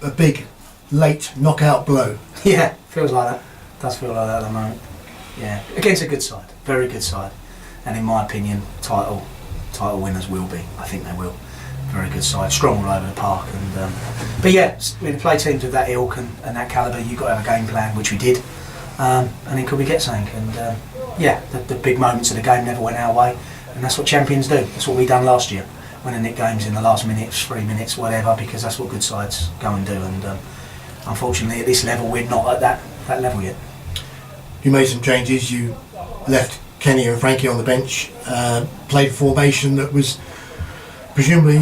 a big late knockout blow. Yeah, feels like that. Does feel like that at the moment. Yeah, against a good side, very good side, and in my opinion, title winners will be. I think they will. Very good side, strong all over the park, and but yeah, when you play teams of that ilk and that calibre, you've got to have a game plan, which we did, and then could we get something? And yeah, the big moments of the game never went our way, and that's what champions do. That's what we done last year, winning nick games in the last minutes, 3 minutes, whatever, because that's what good sides go and do. And unfortunately, at this level, we're not at that level yet. You made some changes. You left Kenny and Frankie on the bench, played a formation that was presumably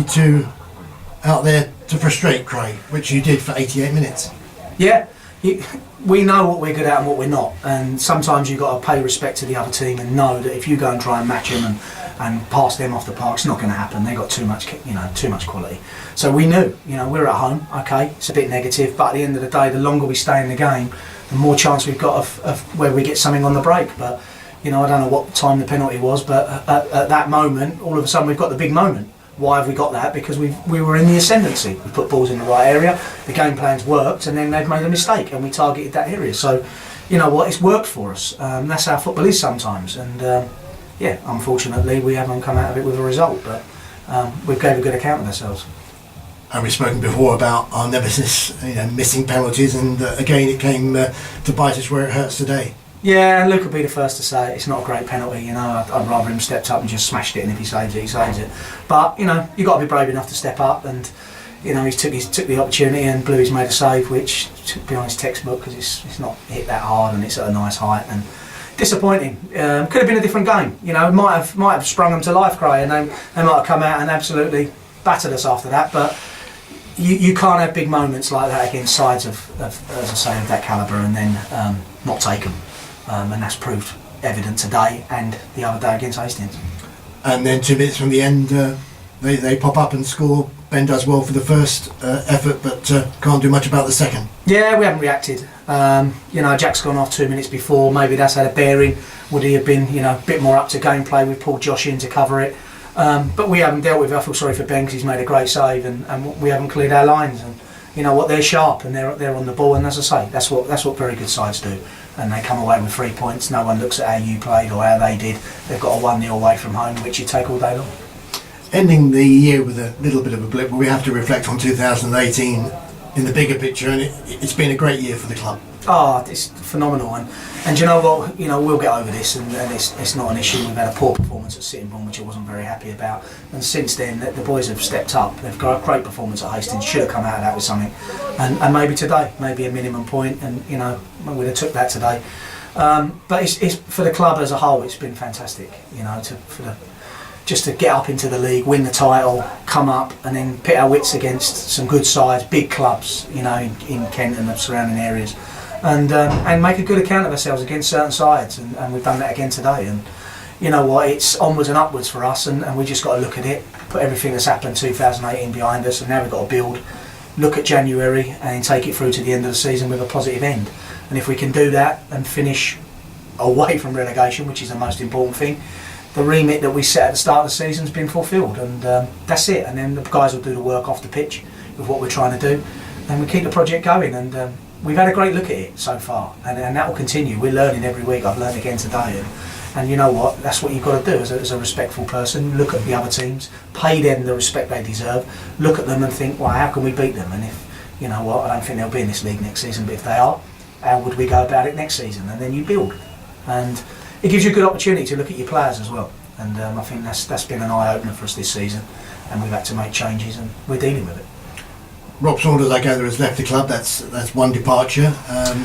out there to frustrate Cray, which you did for 88 minutes. Yeah, we know what we're good at and what we're not, and sometimes you've got to pay respect to the other team and know that if you go and try and match them and pass them off the park, it's not going to happen. They've got too much quality. So we knew, we're at home, okay, it's a bit negative, but at the end of the day, the longer we stay in the game, the more chance we've got of where we get something on the break. But I don't know what time the penalty was, but at that moment, all of a sudden we've got the big moment. Why have we got that? Because we were in the ascendancy. We put balls in the right area, the game plans worked, and then they've made a mistake and we targeted that area. So, it's worked for us. That's how football is sometimes. And yeah, unfortunately, we haven't come out of it with a result, but we gave a good account of ourselves. And we've spoken before about our nemesis, missing penalties, and again it came to bite us where it hurts today. Yeah, and Luke would be the first to say it's not a great penalty. I'd rather him stepped up and just smashed it, and if he saves it, he saves it. But you've got to be brave enough to step up, and he took the opportunity, and Bluey's made a save, which, to be honest, textbook, because it's not hit that hard and it's at a nice height. And disappointing. Could have been a different game. Might have sprung them to life, Cray, and they might have come out and absolutely battered us after that. But you can't have big moments like that against sides of as I say, of that calibre, and then not take them. And that's proved evident today and the other day against Hastings. And then 2 minutes from the end, they pop up and score. Ben does well for the first effort, but can't do much about the second. Yeah, we haven't reacted. Jack's gone off 2 minutes before. Maybe that's had a bearing. Would he have been, a bit more up to gameplay? We've pulled Josh in to cover it. But we haven't dealt with it. I feel sorry for Ben because he's made a great save, and we haven't cleared our lines. And they're sharp and they're on the ball. And as I say, that's what very good sides do. And they come away with 3 points. No one looks at how you played or how they did. They've got a 1-0 away from home, which you take all day long. Ending the year with a little bit of a blip, but we have to reflect on 2018 in the bigger picture, and it's been a great year for the club. Oh, it's phenomenal, and you know what? We'll get over this, and it's not an issue. We've had a poor performance at Sittingbourne, which I wasn't very happy about, and since then the boys have stepped up. They've got a great performance at Hastings. Should have come out of that with something, and maybe today, maybe a minimum point, and we'd have took that today. But it's for the club as a whole, it's been fantastic. Just to get up into the league, win the title, come up, and then pit our wits against some good sides, big clubs, in Kent and the surrounding areas, and make a good account of ourselves against certain sides, and we've done that again today. And it's onwards and upwards for us, and we just got to look at it, put everything that's happened 2018 behind us, and now we've got to build, look at January, and then take it through to the end of the season with a positive end. And if we can do that and finish away from relegation, which is the most important thing, the remit that we set at the start of the season has been fulfilled, and that's it. And then the guys will do the work off the pitch with what we're trying to do, and we keep the project going. And we've had a great look at it so far, and that will continue. We're learning every week. I've learned again today, and you know what? That's what you've got to do as a respectful person. Look at the other teams, pay them the respect they deserve. Look at them and think, well, how can we beat them? And if I don't think they'll be in this league next season, but if they are, how would we go about it next season? And then you build, and it gives you a good opportunity to look at your players as well, and I think that's been an eye-opener for us this season, and we've had to make changes, and we're dealing with it. Rob Saunders, I gather, has left the club. That's one departure.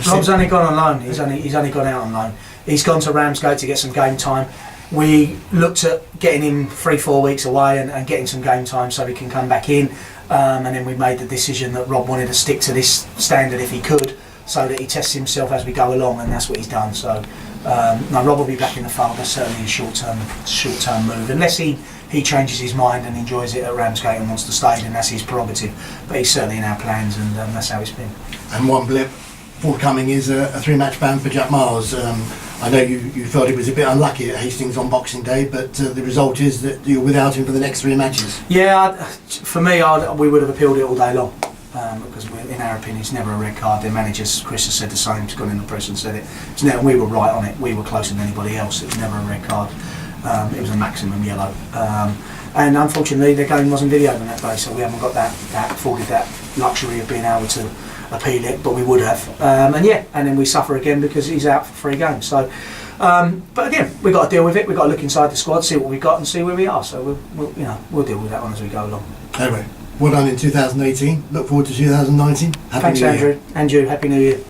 Rob's only gone on loan. He's only gone out on loan. He's gone to Ramsgate to get some game time. We looked at getting him 3-4 weeks away and getting some game time so he can come back in, and then we made the decision that Rob wanted to stick to this standard if he could, so that he tests himself as we go along, and that's what he's done. So Rob will be back in the fold. That's certainly a short-term move, unless he changes his mind and enjoys it at Ramsgate and wants to stay, then that's his prerogative. But he's certainly in our plans, and that's how it's been. And one blip forthcoming is a 3-match ban for Jack Miles. I know you felt it was a bit unlucky at Hastings on Boxing Day, but the result is that you're without him for the next 3 matches. Yeah, for me, we would have appealed it all day long. because in our opinion it's never a red card. Their managers, Chris has said the same, he's gone in the press and said it. It's never, we were right on it, we were closer than anybody else, it was never a red card. It was a maximum yellow. And unfortunately the game wasn't videoed on that day, so we haven't got that afforded that luxury of being able to appeal it, but we would have. And then we suffer again because he's out for 3 games. So, but again, we've got to deal with it. We've got to look inside the squad, see what we've got, and see where we are. So we'll deal with that one as we go along. Anyway, well done in 2018. Look forward to 2019. Thanks, Andrew. And you. Happy New Year.